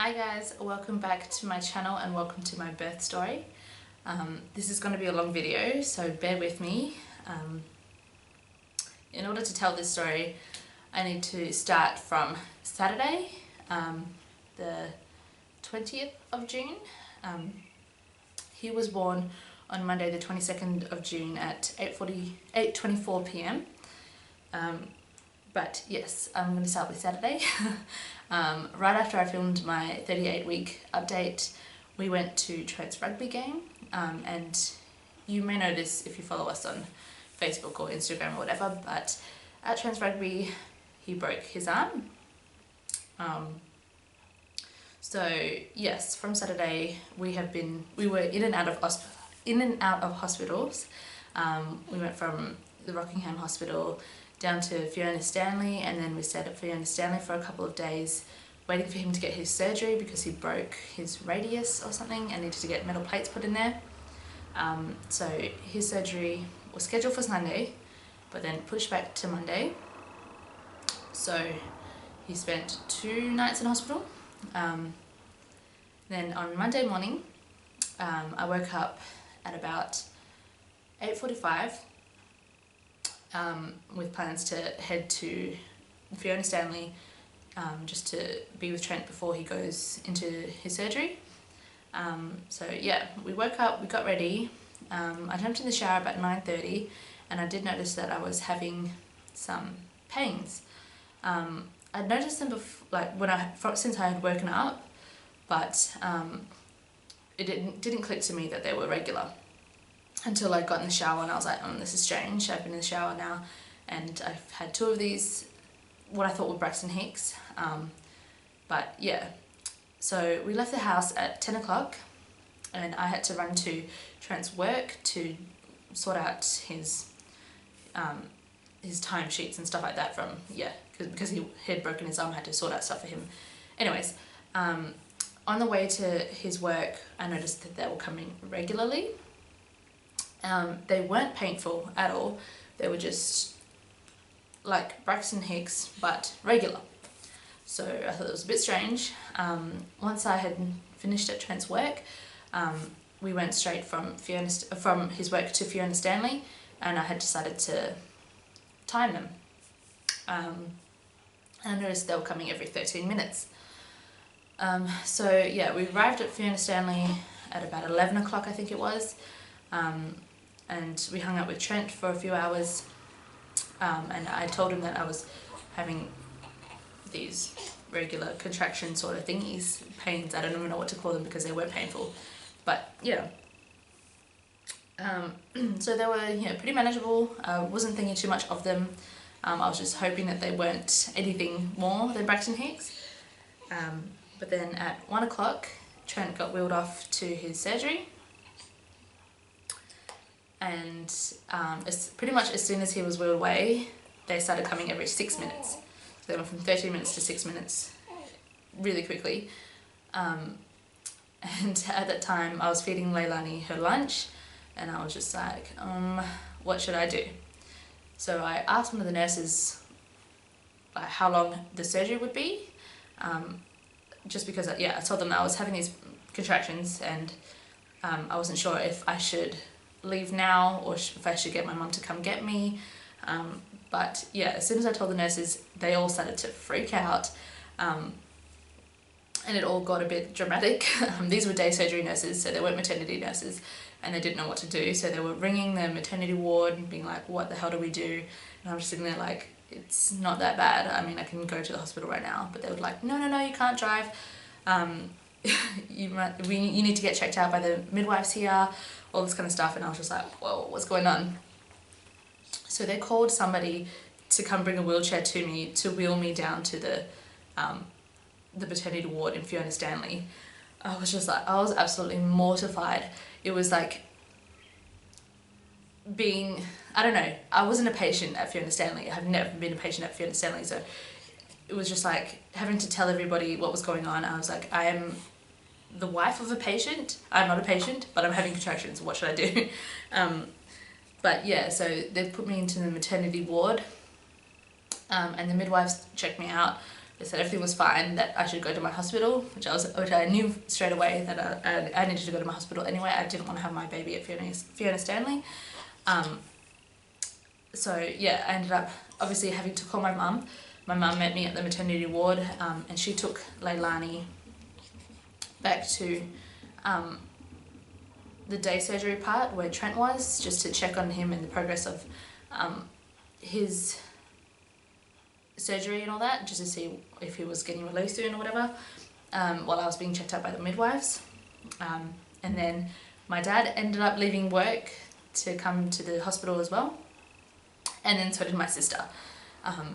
Hi guys, welcome back to my channel and welcome to my birth story. This is going to be a long video, so bear with me. In order to tell this story, I need to start from Saturday, the 20th of June. He was born on Monday the 22nd of June at 8:24 p.m. But yes, I'm going to start with Saturday. Right after I filmed my 38-week update, we went to Trent's rugby game, and you may know this if you follow us on Facebook or Instagram or whatever, but at Trent's rugby he broke his arm. So yes, from Saturday we were in and out of hospitals. We went from the Rockingham Hospital down to Fiona Stanley, and then we stayed at Fiona Stanley for a couple of days waiting for him to get his surgery because he broke his radius or something and needed to get metal plates put in there. So his surgery was scheduled for Sunday but then pushed back to Monday. So he spent 2 nights in hospital. Then on Monday morning I woke up at about 8:45 with plans to head to Fiona Stanley just to be with Trent before he goes into his surgery. So yeah, we woke up, we got ready. I jumped in the shower about 9:30 and I did notice that I was having some pains. I'd noticed them since I had woken up, but it didn't click to me that they were regular until I got in the shower and I was like, this is strange. I've been in the shower now and I've had 2 of these, what I thought were xxxx. But yeah, so we left the house at 10 o'clock and I had to run to Trent's work to sort out his timesheets and stuff like that because he had broken his arm. I had to sort out stuff for him. Anyways, on the way to his work I noticed that they were coming regularly. They weren't painful at all, they were just like xxxx but regular. So I thought it was a bit strange. Once I had finished at Trent's work, we went straight from his work to Fiona Stanley, and I had decided to time them. And I noticed they were coming every 13 minutes. So yeah, we arrived at Fiona Stanley at about 11 o'clock I think it was. And we hung out with Trent for a few hours, and I told him that I was having these regular contraction sort of thingies, pains, I don't even know what to call them because they weren't painful, but yeah. So they were pretty manageable. I wasn't thinking too much of them. I was just hoping that they weren't anything more than xxxx. But then at 1 o'clock Trent got wheeled off to his surgery. And pretty much as soon as he was wheeled away, they started coming every 6 minutes. So they went from 13 minutes to 6 minutes really quickly. And at that time I was feeding Leilani her lunch and I was just like, what should I do? So I asked one of the nurses how long the surgery would be, just because I told them I was having these contractions and I wasn't sure if I should leave now or if I should get my mum to come get me. But yeah, as soon as I told the nurses, they all started to freak out, and it all got a bit dramatic. These were day surgery nurses, so they weren't maternity nurses, and they didn't know what to do, so they were ringing the maternity ward and being like, what the hell do we do? And I'm just sitting there like, it's not that bad, I mean I can go to the hospital right now. But they were like, no, you can't drive, you need to get checked out by the midwives here, all this kind of stuff. And I was just like, whoa, what's going on? So they called somebody to come bring a wheelchair to me to wheel me down to the maternity ward in Fiona Stanley. I was absolutely mortified. It was like I don't know, I wasn't a patient at Fiona Stanley. I have never been a patient at Fiona Stanley, so it was just like having to tell everybody what was going on. I was like, I am the wife of a patient. I'm not a patient, but I'm having contractions. What should I do? But yeah, so they put me into the maternity ward, and the midwives checked me out they said everything was fine, that I should go to my hospital, which I knew straight away that I needed to go to my hospital anyway. I didn't want to have my baby at Fiona Stanley. So yeah, I ended up obviously having to call my mum. My mum met me at the maternity ward, and she took Leilani back to the day surgery part where Trent was, just to check on him and the progress of his surgery and all that, just to see if he was getting released soon or whatever, while I was being checked out by the midwives. And then my dad ended up leaving work to come to the hospital as well, and then so did my sister.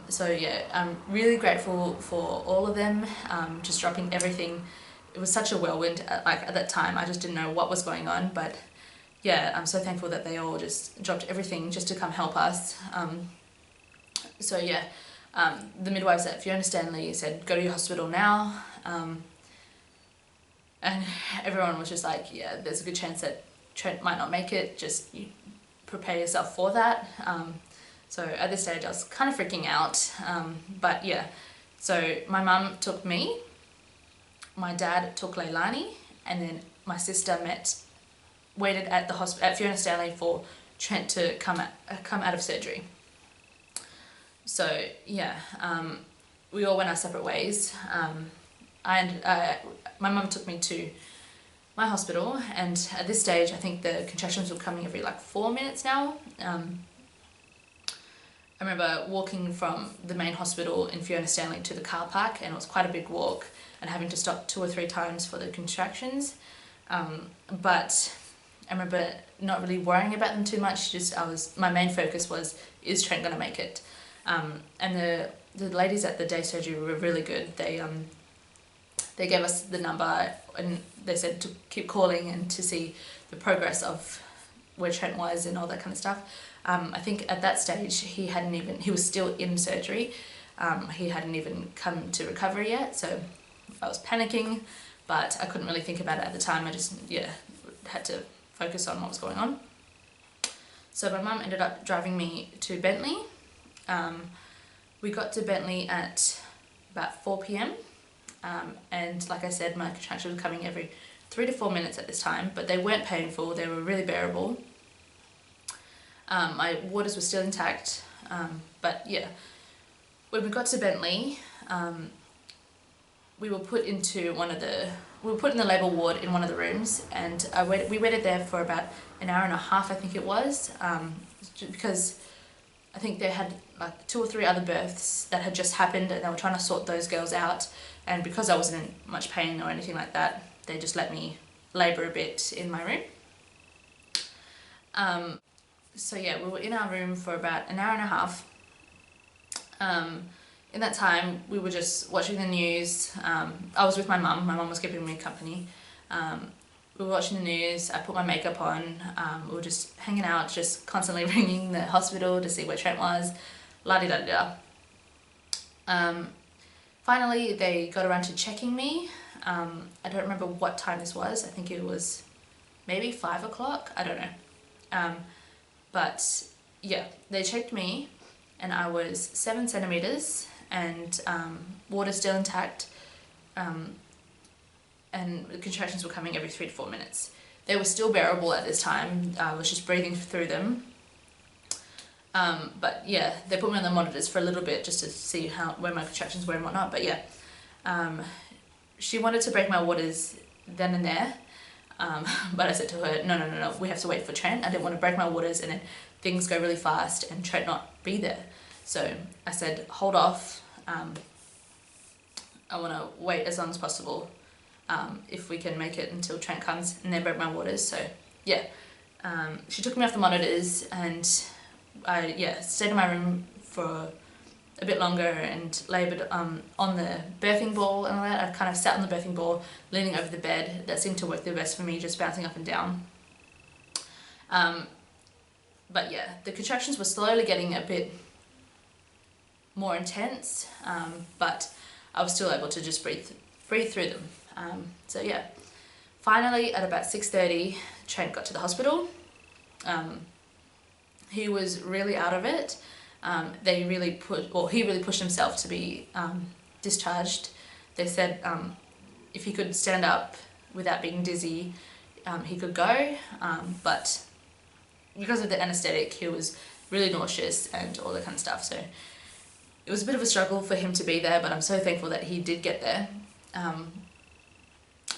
So yeah, I'm really grateful for all of them, just dropping everything. It was such a whirlwind at that time. I just didn't know what was going on, but yeah, I'm so thankful that they all just dropped everything just to come help us. So yeah, the midwives at Fiona Stanley said, go to your hospital now. And everyone was just like, yeah, there's a good chance that Trent might not make it, just you prepare yourself for that. So at this stage I was kind of freaking out, but yeah, so my mum took me, my dad took Leilani, and then my sister waited at the hospital at Fiona Stanley for Trent to come out of surgery. So yeah, we all went our separate ways. My mum took me to my hospital, and at this stage I think the contractions were coming every like 4 minutes now. I remember walking from the main hospital in Fiona Stanley to the car park, and it was quite a big walk, and having to stop 2 or 3 times for the contractions. But I remember not really worrying about them too much. My main focus was, is Trent gonna make it? And the ladies at the day surgery were really good. They gave us the number, and they said to keep calling and to see the progress of where Trent was and all that kind of stuff. I think at that stage he was still in surgery. He hadn't even come to recovery yet, so I was panicking, but I couldn't really think about it at the time. I just, had to focus on what was going on. So my mum ended up driving me to Bentley. We got to Bentley at about 4 p.m. And like I said, my contractions were coming every 3 to 4 minutes at this time, but they weren't painful, they were really bearable. My waters were still intact, but yeah, when we got to Bentley, we were put in the labour ward in one of the rooms, and we waited there for about an hour and a half, I think it was, because I think they had like 2 or 3 other births that had just happened, and they were trying to sort those girls out, and because I wasn't in much pain or anything like that, they just let me labour a bit in my room. So yeah, we were in our room for about an hour and a half. In that time, we were just watching the news. I was with my mum was keeping me company. We were watching the news, I put my makeup on, we were just hanging out, just constantly ringing the hospital to see where Trent was, la-di-da-di-da. Finally, they got around to checking me. I don't remember what time this was, I think it was maybe 5 o'clock, I don't know. But yeah, they checked me, and I was 7 centimeters, and water still intact, and the contractions were coming every 3 to 4 minutes. They were still bearable at this time. I was just breathing through them. But yeah, they put me on the monitors for a little bit just to see where my contractions were and whatnot. But yeah, she wanted to break my waters then and there. But I said to her, no, we have to wait for Trent. I didn't want to break my waters and then things go really fast and Trent not be there. So I said, hold off. I want to wait as long as possible, if we can make it until Trent comes, and then break my waters. So yeah, she took me off the monitors, and I stayed in my room for a bit longer and laboured on the birthing ball and all that. I kind of sat on the birthing ball, leaning over the bed. That seemed to work the best for me, just bouncing up and down. But yeah, the contractions were slowly getting a bit more intense, but I was still able to just breathe through them. So yeah, finally at about 6:30, Trent got to the hospital. He was really out of it. He really pushed himself to be discharged, they said if he could stand up without being dizzy, he could go, but because of the anaesthetic, he was really nauseous and all that kind of stuff. So it was a bit of a struggle for him to be there, but I'm so thankful that he did get there.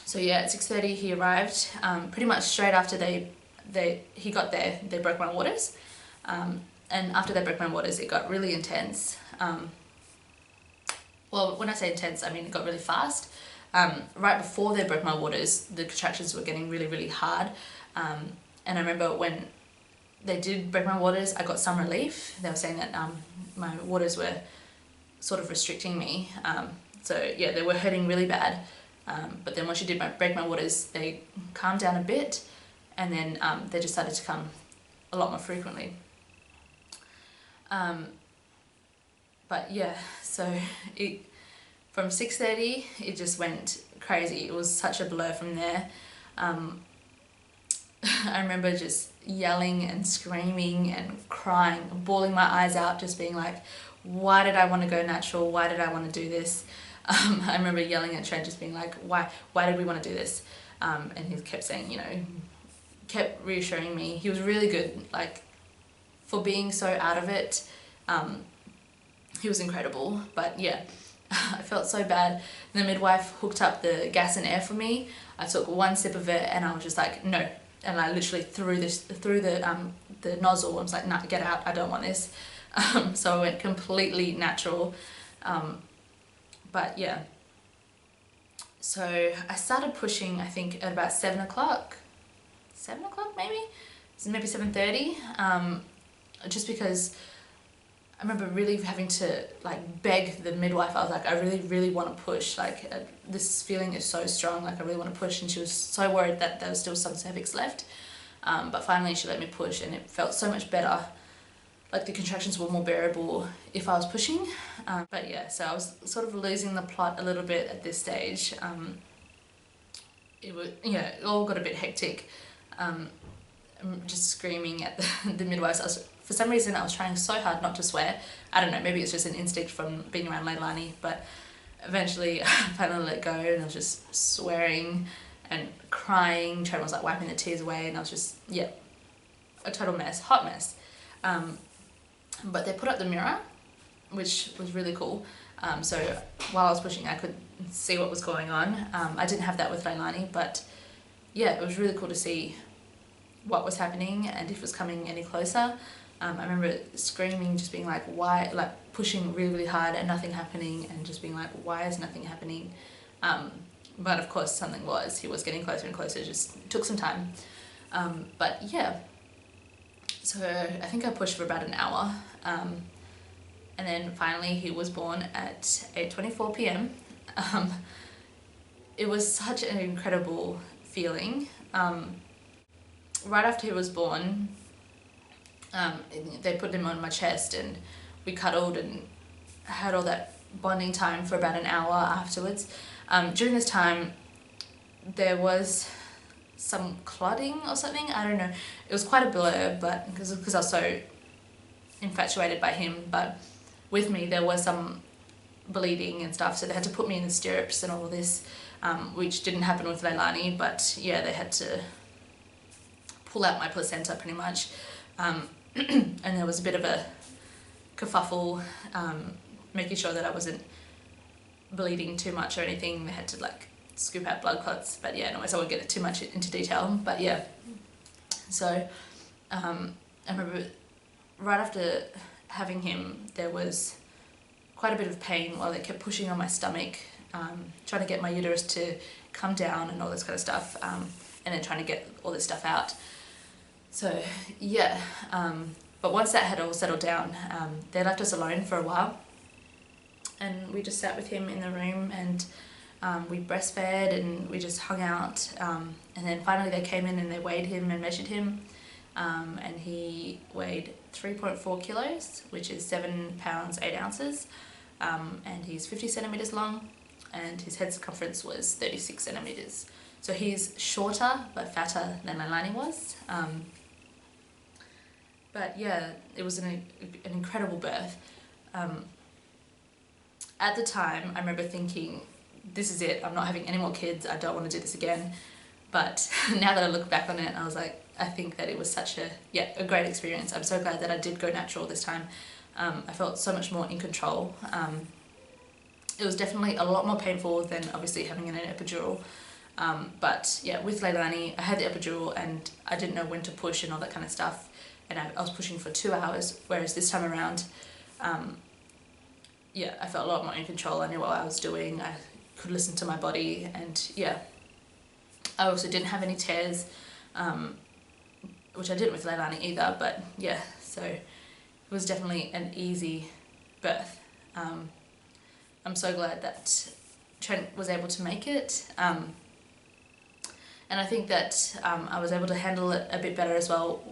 So yeah, at 6:30 he arrived. Pretty much straight after he got there, they broke my waters. And after they broke my waters, it got really intense. Well, when I say intense, I mean it got really fast. Right before they broke my waters, the contractions were getting really, really hard. And I remember when they did break my waters, I got some relief. They were saying that my waters were sort of restricting me. So yeah, they were hurting really bad. But then once you did break my waters, they calmed down a bit, and then they just started to come a lot more frequently. But yeah, so from 6:30 it just went crazy. It was such a blur from there. I remember just yelling and screaming and crying, bawling my eyes out, just being like, why did I want to go natural? Why did I want to do this? I remember yelling at Trent, just being like, why did we want to do this? And he kept saying, you know, kept reassuring me. He was really good, like, for being so out of it. He was incredible. But yeah, I felt so bad. The midwife hooked up the gas and air for me. I took one sip of it and I was just like, no. And I literally threw the nozzle. I was like, nah, get out, I don't want this. So I went completely natural. But yeah, so I started pushing, I think at about 7 o'clock maybe? Maybe 7:30, just because I remember really having to like beg the midwife. I was like, I really, really want to push, like this feeling is so strong, like I really want to push, and she was so worried that there was still some cervix left. But finally she let me push and it felt so much better. Like the contractions were more bearable if I was pushing. But yeah, so I was sort of losing the plot a little bit at this stage. It was, yeah, it all got a bit hectic. I'm just screaming at the midwives. For some reason I was trying so hard not to swear. I don't know, maybe it's just an instinct from being around Leilani, but eventually I finally let go and I was just swearing and crying. Trent was like wiping the tears away and I was just, yeah, a total mess, hot mess. But they put up the mirror, which was really cool. So while I was pushing, I could see what was going on. I didn't have that with Leilani, but yeah, it was really cool to see what was happening and if it was coming any closer. I remember screaming, just being like, why, like pushing really, really hard and nothing happening, and just being like, why is nothing happening? But of course something was. He was getting closer and closer, it just took some time. But yeah, so I think I pushed for about an hour. And then finally he was born at 8:24 p.m. It was such an incredible feeling. Right after he was born, they put him on my chest and we cuddled and had all that bonding time for about an hour afterwards. During this time there was some clotting or something, I don't know. It was quite a blur, but because I was so infatuated by him, but with me there was some bleeding and stuff, so they had to put me in the stirrups and all this, which didn't happen with Leilani, but yeah, they had to pull out my placenta pretty much. And there was a bit of a kerfuffle, making sure that I wasn't bleeding too much or anything. They had to like scoop out blood clots, but yeah, anyways, I won't get too much into detail, but yeah. So I remember right after having him there was quite a bit of pain while they kept pushing on my stomach, trying to get my uterus to come down and all this kind of stuff, and then trying to get all this stuff out. So yeah, but once that had all settled down, they left us alone for a while and we just sat with him in the room and we breastfed and we just hung out, and then finally they came in and they weighed him and measured him, and he weighed 3.4 kilos, which is 7 pounds 8 ounces, and he's 50 centimeters long and his head circumference was 36 centimeters. So he's shorter but fatter than Leilani was. But yeah, it was an incredible birth. at the time, I remember thinking, this is it, I'm not having any more kids, I don't want to do this again. But now that I look back on it, I was like, I think that it was such a great experience. I'm so glad that I did go natural this time. I felt so much more in control. It was definitely a lot more painful than obviously having an epidural. But yeah, with Leilani, I had the epidural and I didn't know when to push and all that kind of stuff. And I was pushing for 2 hours, whereas this time around, yeah, I felt a lot more in control. I knew what I was doing. I could listen to my body, and yeah. I also didn't have any tears, which I didn't with Leilani either, but yeah, so it was definitely an easy birth. I'm so glad that Trent was able to make it, and I think that I was able to handle it a bit better as well.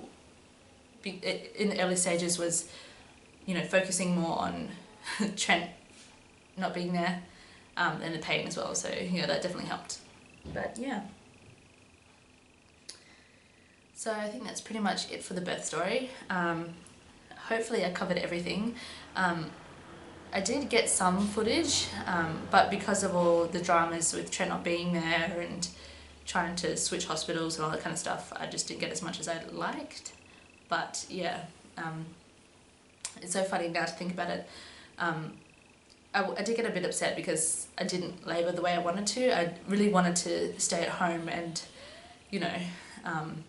In the early stages was, you know, focusing more on Trent not being there, and the pain as well, so yeah, that definitely helped. But yeah. So I think that's pretty much it for the birth story. Hopefully I covered everything. I did get some footage, but because of all the dramas with Trent not being there and trying to switch hospitals and all that kind of stuff, I just didn't get as much as I liked. But yeah, it's so funny now to think about it. I did get a bit upset because I didn't labour the way I wanted to. I really wanted to stay at home and, you know,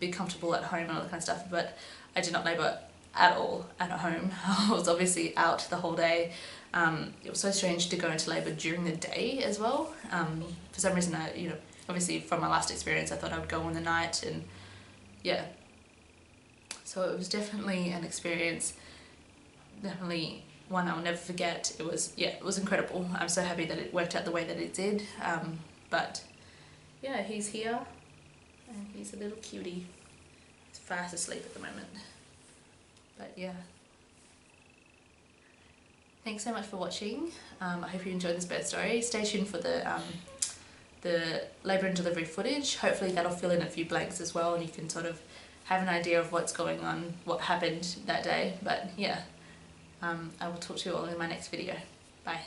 be comfortable at home and all that kind of stuff, but I did not labour at all at home. I was obviously out the whole day. It was so strange to go into labour during the day as well. For some reason, you know, obviously from my last experience, I thought I would go in the night, and yeah. So it was definitely an experience, definitely one I'll never forget. It was, yeah, it was incredible. I'm so happy that it worked out the way that it did. But yeah, he's here. And he's a little cutie. He's fast asleep at the moment. But yeah. Thanks so much for watching. I hope you enjoyed this birth story. Stay tuned for the labour and delivery footage. Hopefully that'll fill in a few blanks as well, and you can sort of have an idea of what's going on, what happened that day. But yeah, I will talk to you all in my next video. Bye.